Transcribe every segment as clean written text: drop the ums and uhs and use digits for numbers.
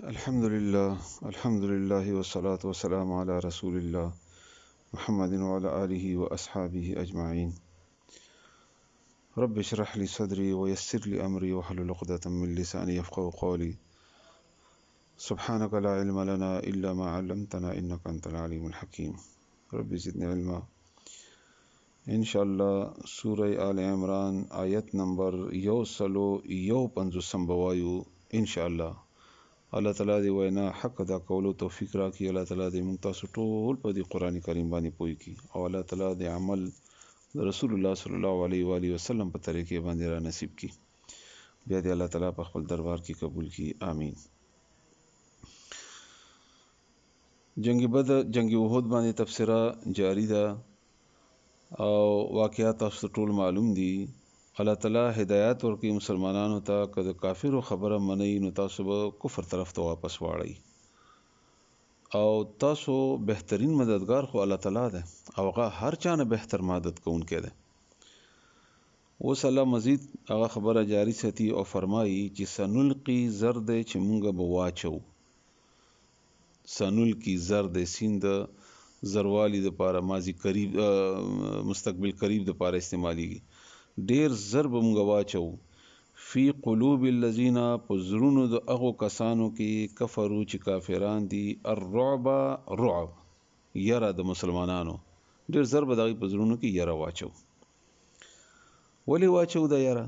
الحمد لله والصلاة والسلام على رسول الله محمد وعلى آله وأصحابه أجمعين. رب اشرح لي صدري ويسر لي أمري واحلل عقدة من لساني يفقهوا قولي. سبحانك لا علم لنا إلا ما علمتنا إنك أنت العليم الحكيم. رب زدني علما. إن شاء الله سورة آل عمران آيت نمبر یو سلو یو پنځوسم بوایو إن شاء الله. الله تعالی دی وینا حق دا کولو توفیق راکړي. الله تعالی دی موږ تاسو ټول په دې قران کریم باندې پوي کی او الله تعالی دی عمل رسول الله صلی الله علیه و آله وسلم په طریقې باندې را نصیب کی. بیا دی الله تعالی په خپل دربار کې قبول کی. آمین. جنگ بدر جنگ احد باندې تفسیره جاری ده او واقعات تاسو ټول معلوم دي. الله تعالی هدایت ورکړي مسلمانانو ته کله کافرو خبره منئ نو تاسو به کفر طرف ته واپس واړئ او تاسو بهترین مددگار خو الله تعالی ده او هغه هر چا نه بهتر مدد کوونکی ده. اوس الله مزید هغه خبره جاری ساتي او فرمایي چې سنلقي زرد چې مونږ به واچو. سنلقي زرد سیند زروالی د پاره ماضی قریب مستقبل قریب د پاره استعماليږي. ډیر ضرب مونږ واچو فی قلوب الذین پزرونو د هغو کسانو کې کفرو چې کافران دي الرعب رعب یره د مسلمانانو ډیر ضرب دغه پزرونو کې یره واچو. ولی واچو د یره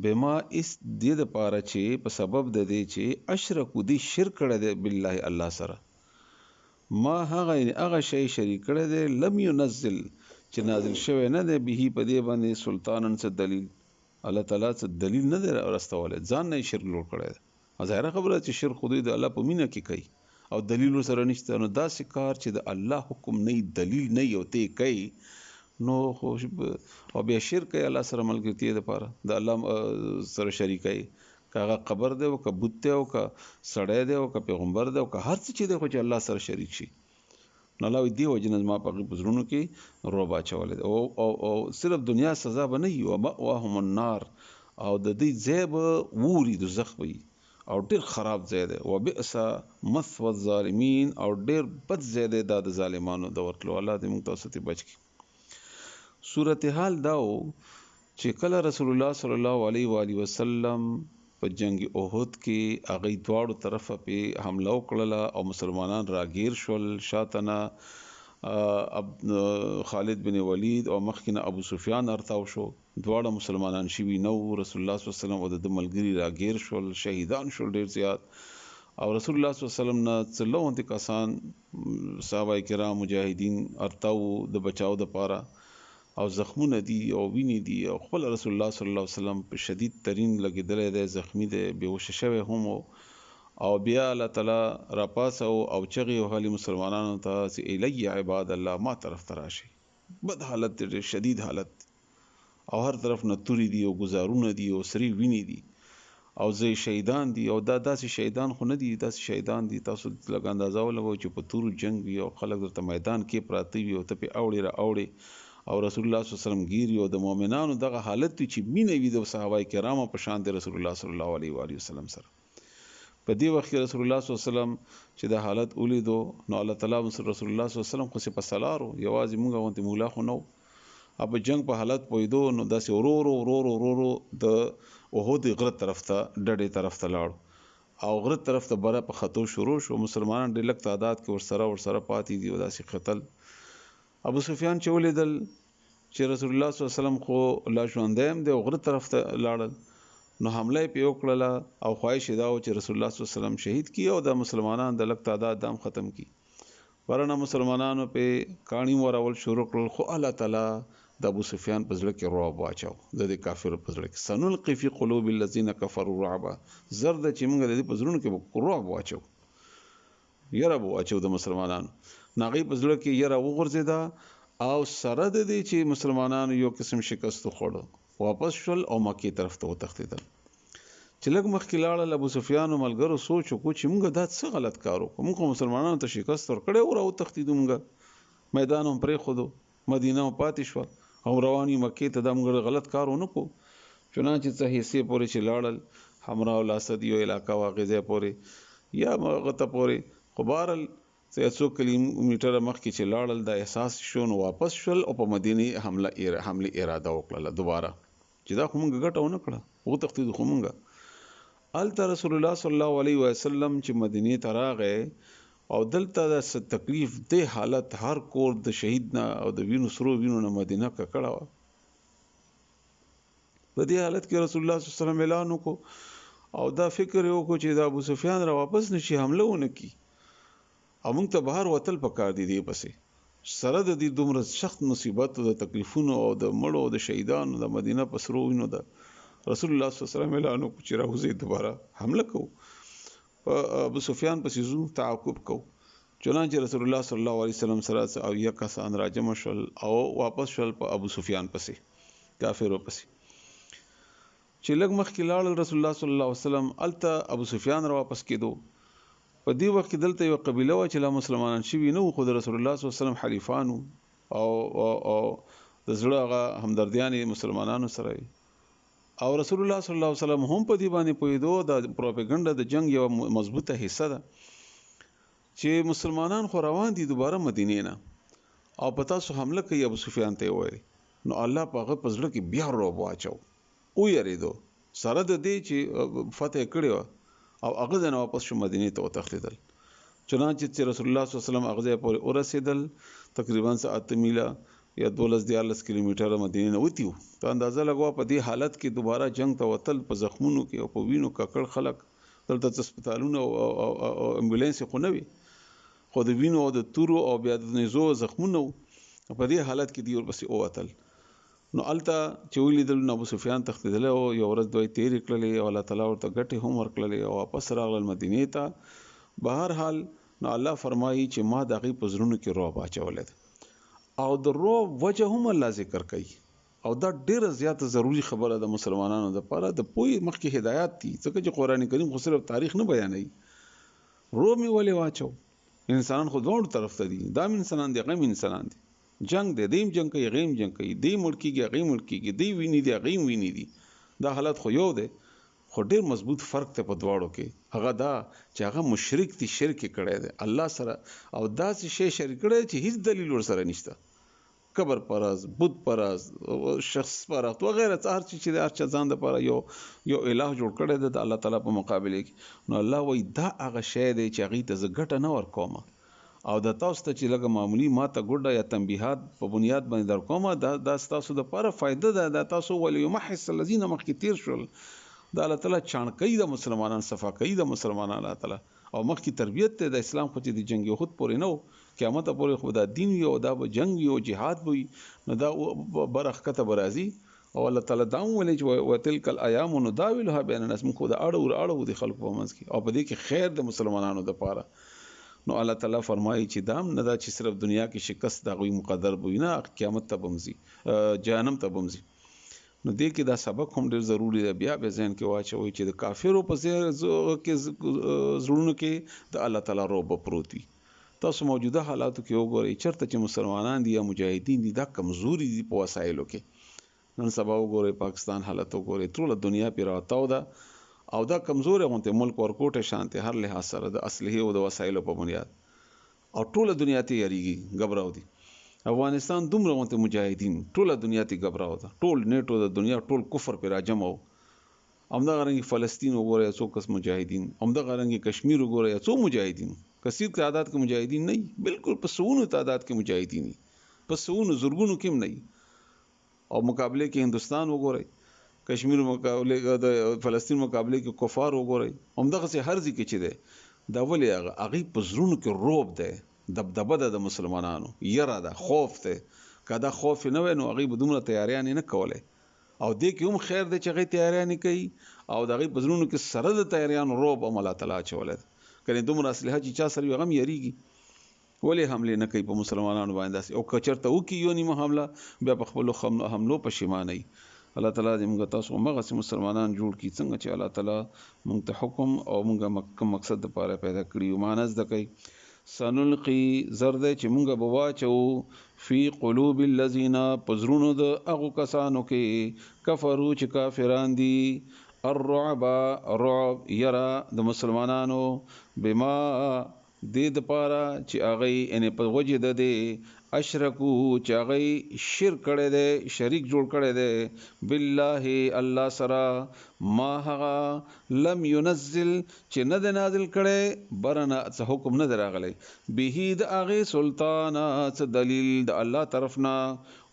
بما اس دې د پاره چې په سبب د دې چې اشرکو دي شرک کړه دی بالله الله سره ما هغه شی شریک کړه دی لم ينزل چې نازل شوی نه دی به په دې باندې سلطانن څه دلیل الله تعالی څه دلیل نه دی راستوله ځان نه شرک لور کړی. ظاهره خبره چې شرک خو د الله په مینه کې کوي او دلیل سره نشته نو دا کار چې د الله حکم نه دلیل نه یو ته کوي نو خو او بیا شرک الله سره ملګرتیا د پاره د الله سره شریکای کاغه قبر دی او کبوت دی او کا سړی دی او کا پیغمبر دی او کا هر څه چې دی خو چې الله سره شریک شي نو الله دی وجنه ما په پزړونو کې روبا چول او صرف دنیا سزا بنه یو مأواهم النار او د دې ځای به ووري د زخوي او ډیر خراب ځای دی او بئس مثوى الظالمین او ډیر بد ځای دی د ظالمانو د ورتلو. الله دې موږ تاسو ته بچ کی. صورت حال داو چې کله رسول الله صلی الله علیه و آله وسلم په جنگ احد کې هغه دواړو طرفه په حمله وکړه او مسلمانان راګیر شول. شاتنه خالد بن ولید او مخکنه ابو سفیان ارتاو شو. دواړه مسلمانان شوی نو رسول الله صلی الله علیه وسلم او د ملګری راګیر شول شهیدان شول ډیر زیات او رسول الله صلی الله علیه وسلم نه څلوند کسان صحابه کرام مجاهدین ارتاو د بچاو د پاره او زخمونه دي او ویني دي او خپل رسول الله صلی الله علیه وسلم په شدید ترین لګیدل دی زخمی دی بیهوش شوی هم او بیا الله تعالی را پاسو او چغي او حالي مسلمانانو ته چې الی عباد الله ما طرف تراشي بد حالت دی شدید حالت او هر طرف نه توري دي او گزارونه دي او سری ویني دي او زي شهیدان دي او دا داسې شهیدان خو نه دي داسې شهیدان دي تاسو لګ اندازه ولګو چې په تور جنگ وي او خلک درته میدان کې پراته وي او ته په اوړي را اوړي او رسول الله صلی الله علیه وسلم ګیری او د مؤمنانو دغه حالت چې مینه وي د صحابه کرامو په شان د رسول الله صلی الله علیه و آله وسلم سره. په دې وخت کې رسول الله صلی الله علیه وسلم چې د حالت ولیدو نو الله تعالی رسول الله صلی الله علیه وسلم خو په سلارو یوازې موږ غونته مولا خو نو اب جنگ په حالت پویدو نو داسې ورو د احد غره طرف ته ډډې طرف ته لاړ او غره طرف ته بره په خطو شروع شو. مسلمانان ډېر لږ تعداد کې ورسره پاتې دي او داسې قتل. ابو سفیان چې ولیدل چې رسول الله صلی الله علیه وسلم خو لا ژوندیم دی او غره طرف ته لاړل نو حمله یې وکړه او خواهش دا و چې رسول الله صلی الله علیه وسلم شهید کی او د مسلمانانو د لږ تعداد دام ختم کی. ورنه مسلمانانو په کانی ورول شروع کړل خو الله تعالی د ابو سفیان په ځل کې رعب واچو د کافر په ځل کې سنلقي فی قلوب الذین کفروا رعب زرد چې موږ د دې په ځلونو کې رعب واچو یره واچو د مسلمانانو ناغي په ځل کې یره وغورځیدا او سره د دې چې مسلمانانو یو قسم شکست خوړو واپس شول او مکه طرف ته وتښتیدل. چې لږ مخکې لاړل ابو سفیان او ملګرو سوچ وکړو چې موږ دا څه غلط کارو موږ مسلمانانو ته شکست ورکړې او وتښتیدو موږ میدان هم پرې خودو مدینه هم پاتې شو او رواني مکه ته د موږ غلط کار ونه کو. چنانچه څه حصے پورې چې لاړل حمراء الاسد یو علاقہ واغې ځای پورې یا هغه ته پورې خو بهرحال څه څو کیلومتره مخکې چې لاړل دا احساس شو نو واپس شول او په مدینه حمله اراده وکړه دوباره چې دا خو موږ ګټه ونه کړه وتښتېدو خو موږ هلته رسول الله صلی الله علیه وسلم چې مدینې ته راغی او دلته د تکلیف د حالت هر کور د شهید نه او د وینو سرو وینو نه مدینه ککړه وه په دې حالت کې رسول الله صلی الله علیه وسلم اعلان وکړو او دا فکر یې وکړو چې دا ابو سفیان را واپس نشي حمله ونه کړي او موږ ته بهر وتل پکار دي دې پسې سره د دې دومره سخت مصیبت او د تکلیفونو او د مړو او د شهیدانو د مدینه په سرو وینو ده رسول الله صلی الله علیه وسلم اعلان وکړو چې راوځئ دوباره حمله کوو په ابو سفیان پسې ځو تعقب کوو چنانچه رسول الله صلی الله علیه وسلم سره او یا کسان راجمع شول او واپس شول په ابو سفیان پسې کافرو پسې چې لږ مخکې لاړل رسول الله صلی الله علیه وسلم الته ابو سفیان را واپس کېدو په دې وخت کې دلته یو قبیله وه چې لا مسلمانان شوي نه وو خو د رسول الله صلی الله علیه وسلم حلیفانو او د زړه هغه همدردیان مسلمانانو سره او رسول الله صلی الله علیه وسلم هم په دې باندې پوهېدو د پروپاګاندا د جنگ یو مضبوطه حصه ده چې مسلمانان خو روان دي دوباره مدینې نه او په تاسو حمله کوي ابو سفیان ته وویل نو الله په هغه په زړه کې بیا رعب واچو ویریدو سره د دې چې فتح کړی وه او هغه ځنه واپس شو مدینې ته وتښتېدل چنانچه چې رسول الله صلی الله علیه وسلم هغه ځای پورې ورسېدل تقریبا 8 میله یا 12 کیلومتره مدینې نه وتیو ته اندازه لګوه په دې حالت کې دوباره جنگ ته وتل په زخمونو کې او په وینو ککړ خلک دلته هسپتالونه او امبولانس خو نه وي خو د وینو او د تورو او بیا د نزو زخمونو په دې حالت کې دی ورپسې ووتل نو الته چې ولیدل نو ابو سفیان تښتېدلی او یو ورځ دوی تېرې کړلې او الله تعالی ورته ګټې هم ورکړلې او واپس راغلل مدینې ته بهرحال نو الله فرمایي چې ما د هغې په زړونو کې رعب اچولی ده او د رعب وجه هم الله ذکر کوي او دا ډیره زیاته ضروری خبره ده مسلمانانو دپاره د پوهې مخکې هدایات دي ځکه چې قرآن کریم خو صرف تاریخ نه بیانوي رعب مې ولې واچو انسانان خو دواړو طرف ته دي دا انسانان دي هغه انسانان دي جنگ دی دیم جنگ کوي غیم جنگ کوي دی مړ کېږي هغې مړ کېږي دی ویني دي هغې ویني دي دا حالت خو یو دی خو ډېر مضبوط فرق دی په دواړو کې هغه دا چې هغه مشرک دي شرک یې کړی دی الله سره او داسې شی شریک کړی چې هیڅ دلیل ورسره نشته قبر پرست بت پرست شخص پرست وغیره هر څه چې هر چا ځان دپاره یو الہ جوړ کړی دی د الله تعالی په مقابله کې نو الله وایي دا هغه شی دی چې هغې ته زه ګټه نه ورکوم او د تاسو ته چې لږه معمولی ماته ګوډه یا تنبیهات په بنیاد باندې در کومه دا ستاسو دپاره فایده ده دا تاسو ولیمحص الذین مخکې تیر شول دا الله تعالی چاڼ کوي د مسلمانان صفا کوي د مسلمانان الله تعالی او مخکې تربیت ته د اسلام خو چې د جنګ یهود پورې نه و قیامت پورې خو دا دین وي او دا به جنګ وي او جهاد به وي نو دا برخکته به راځي او الله تعالی دا هم ویلی چې وتلک الایام نداولها بین الناس موږ خو د اړو د خلکو په منځ کې او په دې کې خیر د مسلمانانو دپاره نو الله تعالی فرمایي چې دام نه دا چې صرف دنیا کې شکست د هغوی مقدر به وي نه قیامت ته به هم ځي جهنم ته به هم ځي نو دې کې دا سبق هم ډېر ضروري دی بیا به ذهن کې واچوئ چې د کافرو په زړونو کې د الله تعالی رعب پروت وي تاسو موجوده حالاتو کې وګورئ چېرته چې مسلمانان دي یا مجاهدین دي دا کمزوري دي په وسایلو کې نن سبا وګورئ پاکستان حالت وګورئ ټوله دنیا پرې راتاو ده او دا کمزورې غونته ملک ورکوټه شانته هر لحاظ سره د اسلحې او د وسایلو په بنیاد او ټوله دنیا ته یریږي غبراو دي افغانستان دومره غونته مجاهدین ټوله دنیا ته غبراو ده ټول نیټو د دنیا ټول کفر پر راجمو همدغه رنګ فلسطین وګورئ څو کس مجاهدین همدغه رنګ کشمیر وګورئ څو مجاهدین کثیر تعداد کې مجاهدین نه بالکل په سونو تعداد کې مجاهدین په سونو زورګونو کې نه او مقابله کې هندستان وګورئ کشمیر مقابله د فلسطین مقابله کې کفار وګورئ همدغه سي هر ځای کې چې ده دا ولې هغې په زړونو کې رعب دی دبدبه ده د مسلمانانو یره ده خوف دی که دا خوف نه وی نو هغې به دومره تیاریانې نه کولی او دې کې هم خیر دی چې هغې تیاریانې کوي او د هغې په زړونو کې سره د تیاریانو رعب هم الله تعالی اچولی ده کنې دومره اسلحه چې چا سره وي هغه هم یریږي ولې حملې نه کوي په مسلمانانو باندې داسې او که چېرته وکړي یو نیمه حمله بیا په خپلو حملو پښیمانه وي الله تعالی دې موږ تاسو همغسې مسلمانان جوړ کړي څنګه چې الله تعالی موږ ته حکم او موږ کوم مقصد دپاره پیدا کړي یو معنی زده کوي سنلقي زر دی چې موږ به واچوو فی قلوب الذین په زړونو د هغو کسانو کې کفرو چې کافران دي الرعب رعب یرا د مسلمانانو بما دې د پاره چې هغه ان په وجه د دې اشرکو چې هغه شرک کړي دي شریک جوړ کړي دي بالله الله سره ما هغه لم ينزل چې نه د نازل کړي برنا څه حکم نه دراغلي به د هغه سلطان څه دلیل د الله طرفنا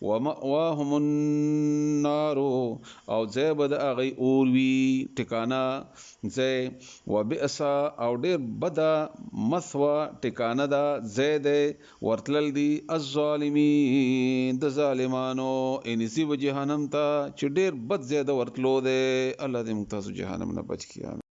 ومأواهم النار او زیب د هغه اور وی ټکانا زی وبئس او ډیر بدا مثوا ټکانه دا زید ورتلل دی الظالمین د ظالمانو انسی و جهنم ته چې ډیر بد زید ورتلو ده الله دې ممتاز جهنم نه بچ کړي